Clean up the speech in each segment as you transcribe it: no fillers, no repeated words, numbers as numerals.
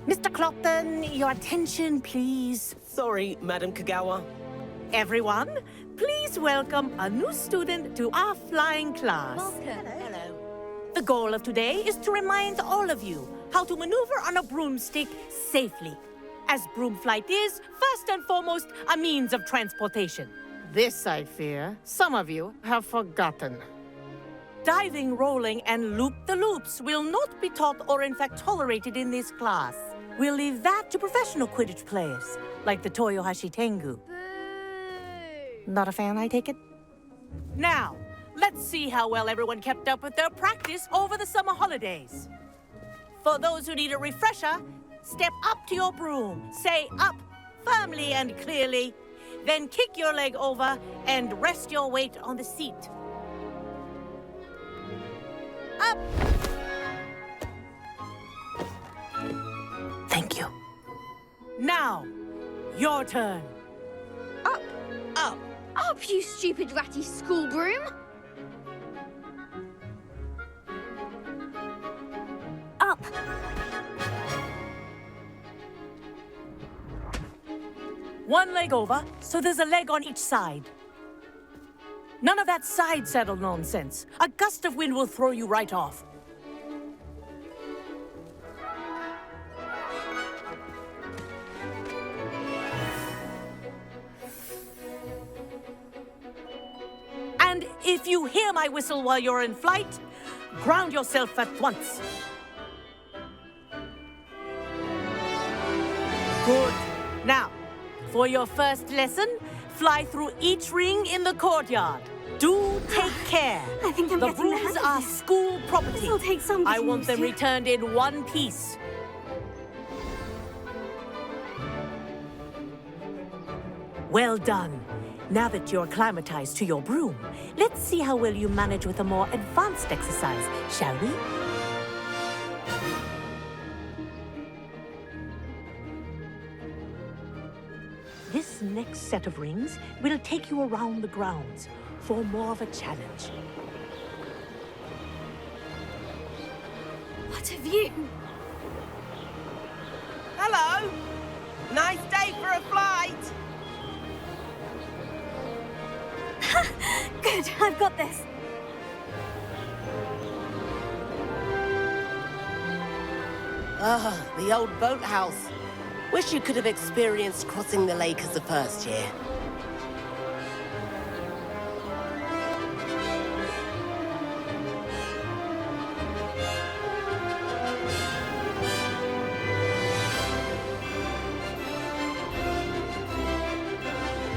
Mr. Clopton, your attention, please. Sorry, Madam Kagawa. Everyone, please welcome a new student to our flying class. Welcome. Hello. The goal of today is to remind all of you how to maneuver on a broomstick safely, as broom flight is, first and foremost, a means of transportation. This, I fear, some of you have forgotten. Diving, rolling, and loop-the-loops will not be taught or in fact tolerated in this class. We'll leave that to professional Quidditch players, like the Toyohashi Tengu. Boo! Not a fan, I take it? Now, let's see how well everyone kept up with their practice over the summer holidays. For those who need a refresher, step up to your broom, say up firmly and clearly, then kick your leg over and rest your weight on the seat. Up! Thank you. Now, your turn. Up! Up! Up, you stupid ratty school broom! Up! One leg over, so there's a leg on each side. None of that side saddle nonsense. A gust of wind will throw you right off. And if you hear my whistle while you're in flight, ground yourself at once. Good. Now, for your first lesson, fly through each ring in the courtyard. Do take care. I think I'm the getting the brooms hang of are this. school property. This'll take some I getting want used them to. returned in one piece. Well done. Now that you're acclimatized to your broom, let's see how well you manage with a more advanced exercise, shall we? This next set of rings will take you around the grounds for more of a challenge. What a view! Hello! Nice day for a flight! Good, I've got this. Ah, the old boathouse. Wish you could have experienced crossing the lake as the first year.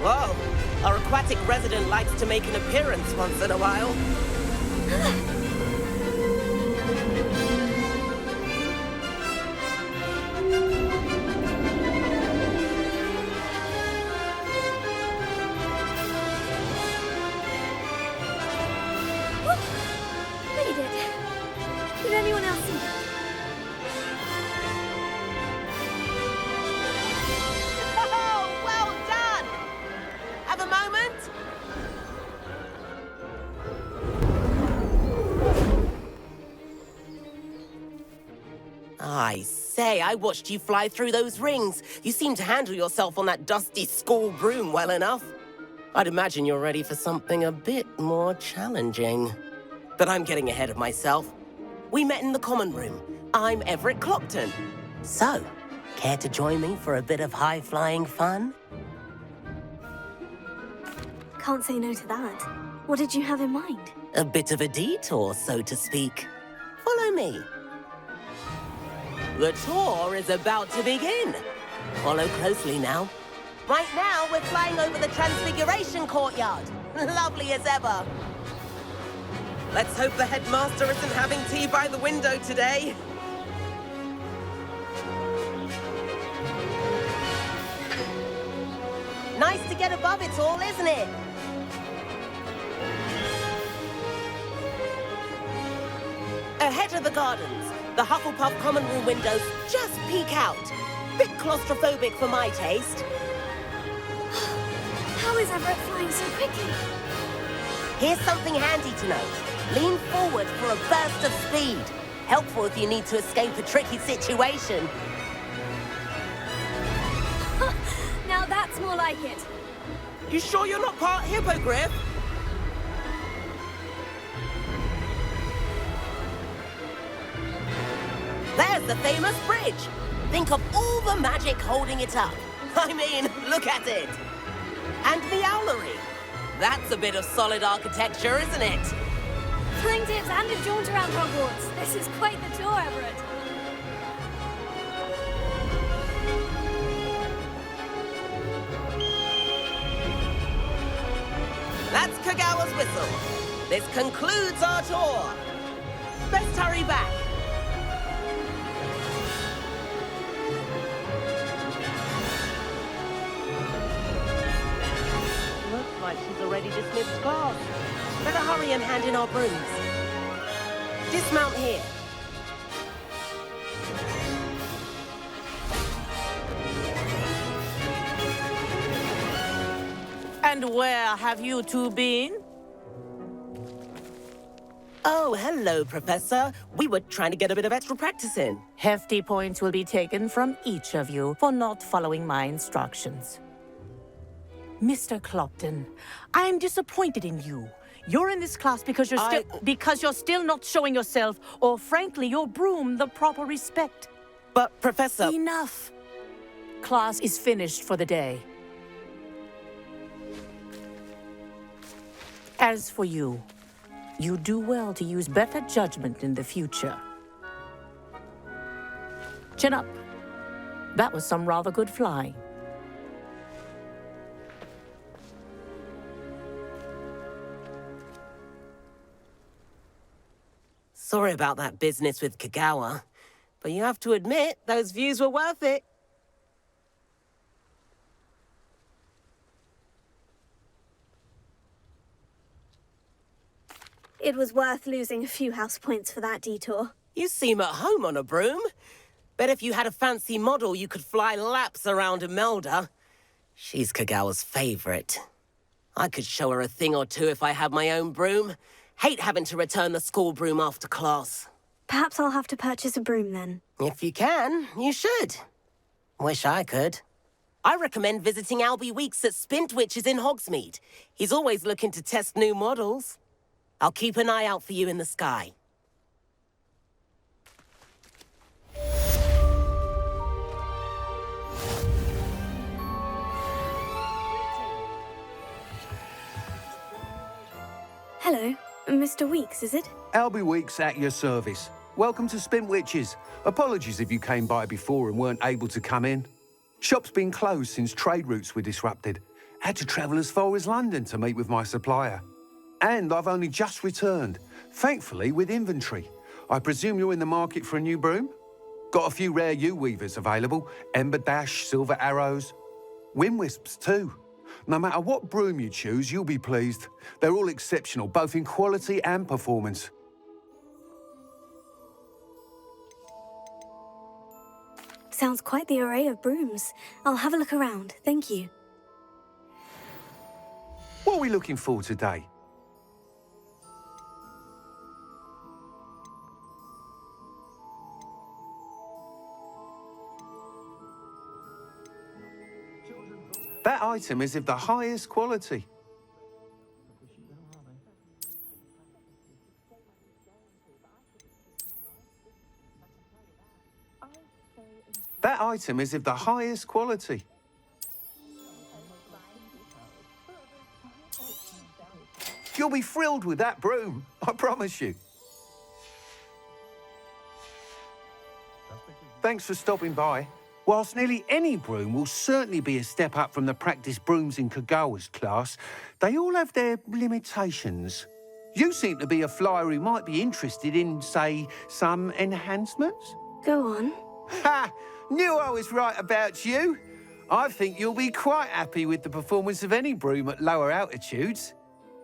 Whoa! Our aquatic resident likes to make an appearance once in a while. Made it. Did anyone else see that? Oh, well done! Have a moment? I say, I watched you fly through those rings. You seem to handle yourself on that dusty school broom well enough. I'd imagine you're ready for something a bit more challenging. But I'm getting ahead of myself. We met in the common room. I'm Everett Clopton. So, care to join me for a bit of high-flying fun? Can't say no to that. What did you have in mind? A bit of a detour, so to speak. Follow me. The tour is about to begin. Follow closely now. Right now, we're flying over the Transfiguration Courtyard. Lovely as ever. Let's hope the headmaster isn't having tea by the window today. Nice to get above it all, isn't it? Ahead of the gardens, the Hufflepuff common room windows just peek out. Bit claustrophobic for my taste. How is Everett flying so quickly? Here's something handy to know. Lean forward for a burst of speed. Helpful if you need to escape a tricky situation. like it. You sure you're not part hippogriff? There's the famous bridge. Think of all the magic holding it up. I mean, look at it. And the owlery. That's a bit of solid architecture, isn't it? Flying dips and a jaunt around Hogwarts. This is quite the tour, Everett. That's Kagawa's whistle. This concludes our tour. Let's hurry back. Looks like she's already dismissed class. Better hurry and hand in our brooms. Dismount here. And where have you two been? Oh, hello, Professor. We were trying to get a bit of extra practice in. Hefty points will be taken from each of you for not following my instructions. Mr. Clopton, I'm disappointed in you. You're in this class because you're still not showing yourself, or frankly, your broom the proper respect. But, Professor... Enough. Class is finished for the day. As for you, you do well to use better judgment in the future. Chin up. That was some rather good flying. Sorry about that business with Kagawa, but you have to admit, those views were worth it. It was worth losing a few house points for that detour. You seem at home on a broom. Bet if you had a fancy model, you could fly laps around Imelda. She's Kagawa's favorite. I could show her a thing or two if I had my own broom. Hate having to return the school broom after class. Perhaps I'll have to purchase a broom then. If you can, you should. Wish I could. I recommend visiting Albie Weeks at Spintwitches in Hogsmeade. He's always looking to test new models. I'll keep an eye out for you in the sky. Hello, Mr. Weeks, is it? Albie Weeks at your service. Welcome to Spintwitches. Apologies if you came by before and weren't able to come in. Shop's been closed since trade routes were disrupted. Had to travel as far as London to meet with my supplier. And I've only just returned, thankfully with inventory. I presume you're in the market for a new broom? Got a few rare U-weavers available. Ember Dash, Silver Arrows. Wind Wisps too. No matter what broom you choose, you'll be pleased. They're all exceptional, both in quality and performance. Sounds quite the array of brooms. I'll have a look around, thank you. What are we looking for today? That item is of the highest quality. That item is of the highest quality. You'll be thrilled with that broom, I promise you. Thanks for stopping by. Whilst nearly any broom will certainly be a step up from the practice brooms in Kagawa's class, they all have their limitations. You seem to be a flyer who might be interested in, say, some enhancements? Go on. Ha! Knew I was right about you. I think you'll be quite happy with the performance of any broom at lower altitudes.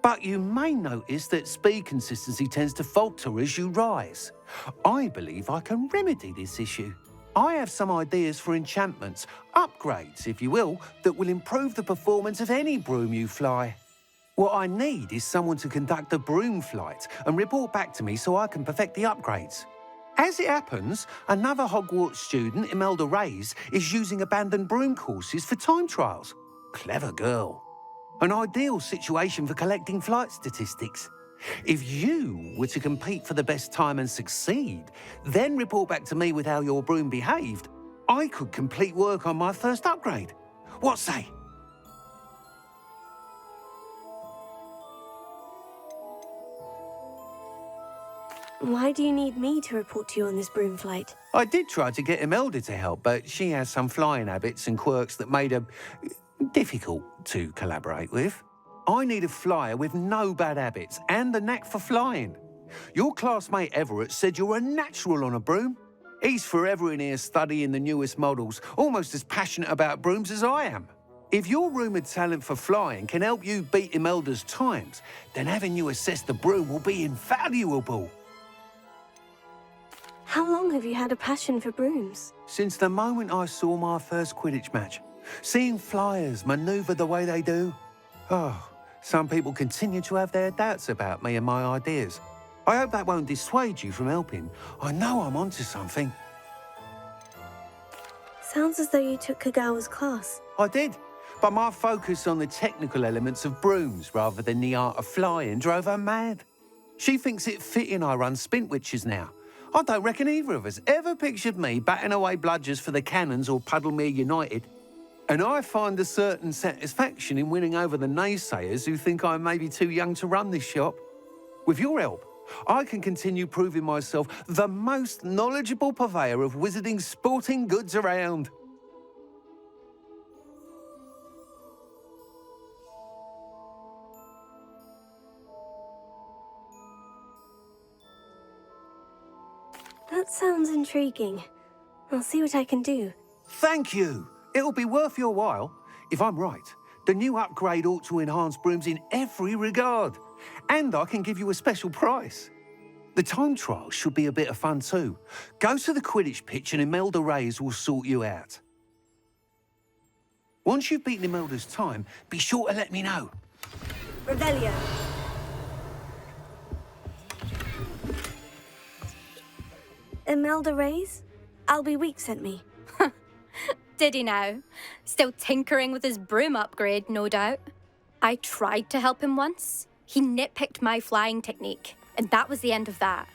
But you may notice that speed consistency tends to falter as you rise. I believe I can remedy this issue. I have some ideas for enchantments, upgrades, if you will, that will improve the performance of any broom you fly. What I need is someone to conduct a broom flight and report back to me so I can perfect the upgrades. As it happens, another Hogwarts student, Imelda Reyes, is using abandoned broom courses for time trials. Clever girl. An ideal situation for collecting flight statistics. If you were to compete for the best time and succeed, then report back to me with how your broom behaved, I could complete work on my first upgrade. What say? Why do you need me to report to you on this broom flight? I did try to get Imelda to help, but she has some flying habits and quirks that made her difficult to collaborate with. I need a flyer with no bad habits and the knack for flying. Your classmate Everett said you're a natural on a broom. He's forever in here studying the newest models, almost as passionate about brooms as I am. If your rumoured talent for flying can help you beat Imelda's times, then having you assess the broom will be invaluable. How long have you had a passion for brooms? Since the moment I saw my first Quidditch match, seeing flyers manoeuvre the way they do. Oh, some people continue to have their doubts about me and my ideas. I hope that won't dissuade you from helping. I know I'm onto something. Sounds as though you took Kagawa's class. I did, but my focus on the technical elements of brooms rather than the art of flying drove her mad. She thinks it fitting I run Spintwitches now. I don't reckon either of us ever pictured me batting away bludgers for the Cannons or Puddlemere United. And I find a certain satisfaction in winning over the naysayers who think I'm maybe too young to run this shop. With your help, I can continue proving myself the most knowledgeable purveyor of wizarding sporting goods around. That sounds intriguing. I'll see what I can do. Thank you. It'll be worth your while. If I'm right, the new upgrade ought to enhance brooms in every regard. And I can give you a special price. The time trial should be a bit of fun too. Go to the Quidditch pitch and Imelda Reyes will sort you out. Once you've beaten Imelda's time, be sure to let me know. Revelio. Imelda Reyes? Albie Week sent me. Did he now? Still tinkering with his broom upgrade, no doubt. I tried to help him once. He nitpicked my flying technique, and that was the end of that.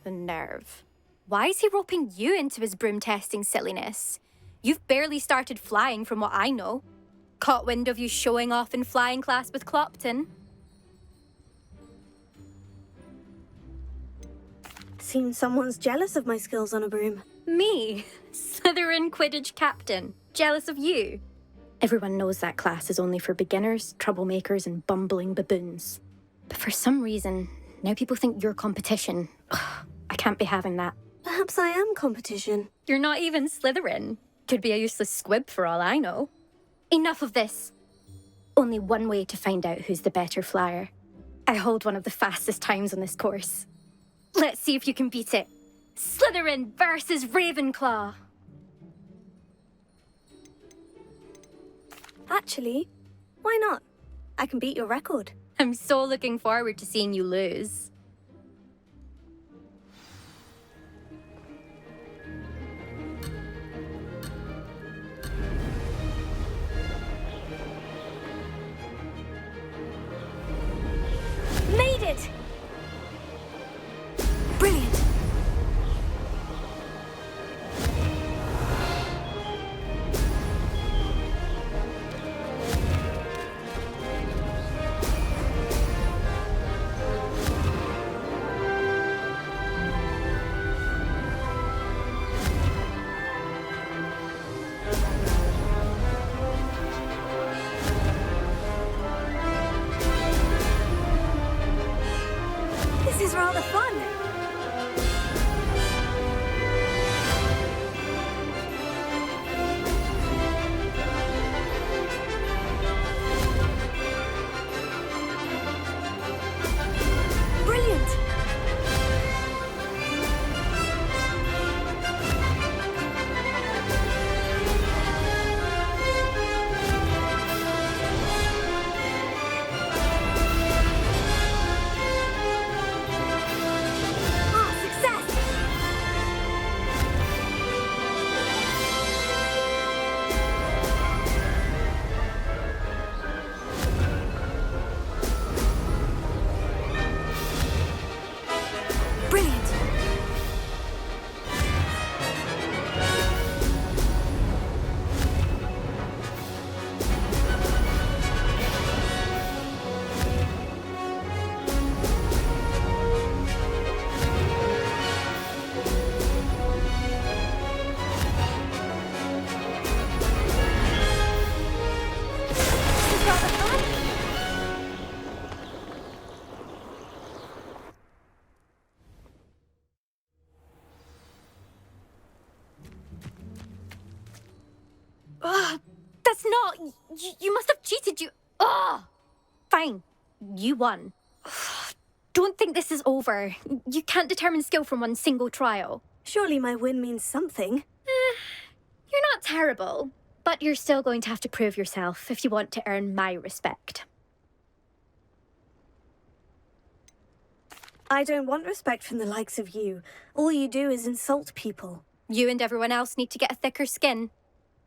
The nerve. Why is he roping you into his broom testing silliness? You've barely started flying from what I know. Caught wind of you showing off in flying class with Clopton. Seems someone's jealous of my skills on a broom. Me? Slytherin Quidditch captain. Jealous of you? Everyone knows that class is only for beginners, troublemakers, and bumbling baboons. But for some reason, now people think you're competition. Ugh, I can't be having that. Perhaps I am competition. You're not even Slytherin. Could be a useless squib for all I know. Enough of this. Only one way to find out who's the better flyer. I hold one of the fastest times on this course. Let's see if you can beat it. Slytherin versus Ravenclaw. Actually, why not? I can beat your record. I'm so looking forward to seeing you lose. Made it! Brilliant! it's not. You must have cheated. Ugh! Fine. You won. Don't think this is over. You can't determine skill from one single trial. Surely my win means something. You're not terrible, but you're still going to have to prove yourself if you want to earn my respect. I don't want respect from the likes of you. All you do is insult people. You and everyone else need to get a thicker skin.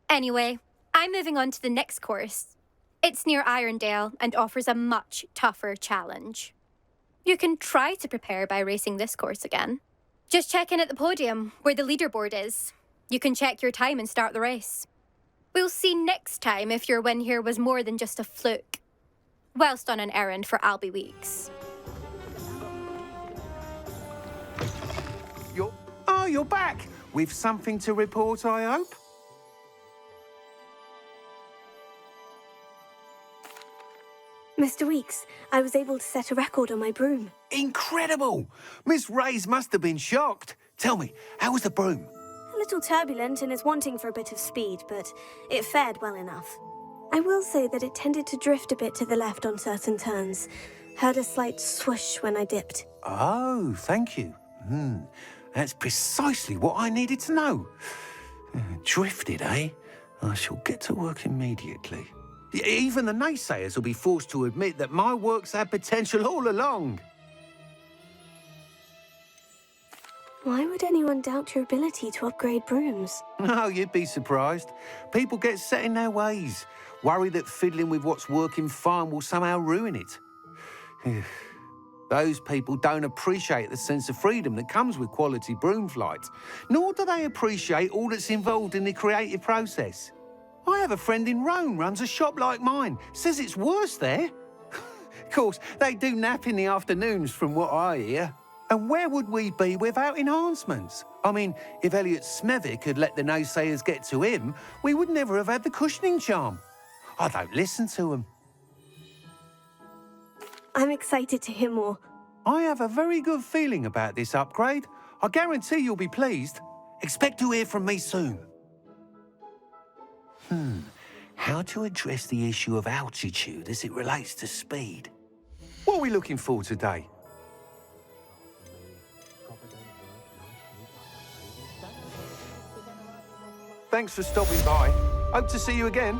Anyway, I'm moving on to the next course. It's near Irondale and offers a much tougher challenge. You can try to prepare by racing this course again. Just check in at the podium, where the leaderboard is. You can check your time and start the race. We'll see next time if your win here was more than just a fluke. Whilst on an errand for Albie Weeks. You're back! With something to report, I hope? Mr. Weeks, I was able to set a record on my broom. Incredible! Miss Reyes must have been shocked. Tell me, how was the broom? A little turbulent and is wanting for a bit of speed, but it fared well enough. I will say that it tended to drift a bit to the left on certain turns. Heard a slight swoosh when I dipped. Oh, thank you. That's precisely what I needed to know. Drifted, eh? I shall get to work immediately. Even the naysayers will be forced to admit that my work's had potential all along. Why would anyone doubt your ability to upgrade brooms? No, you'd be surprised. People get set in their ways, worry that fiddling with what's working fine will somehow ruin it. Those people don't appreciate the sense of freedom that comes with quality broom flight, nor do they appreciate all that's involved in the creative process. I have a friend in Rome runs a shop like mine, says it's worse there. Of course, they do nap in the afternoons from what I hear. And where would we be without enhancements? I mean, if Elliot Smethwick had let the naysayers get to him, we would never have had the cushioning charm. I don't listen to them. I'm excited to hear more. I have a very good feeling about this upgrade. I guarantee you'll be pleased. Expect to hear from me soon. How to address the issue of altitude as it relates to speed? What are we looking for today? Thanks for stopping by. Hope to see you again.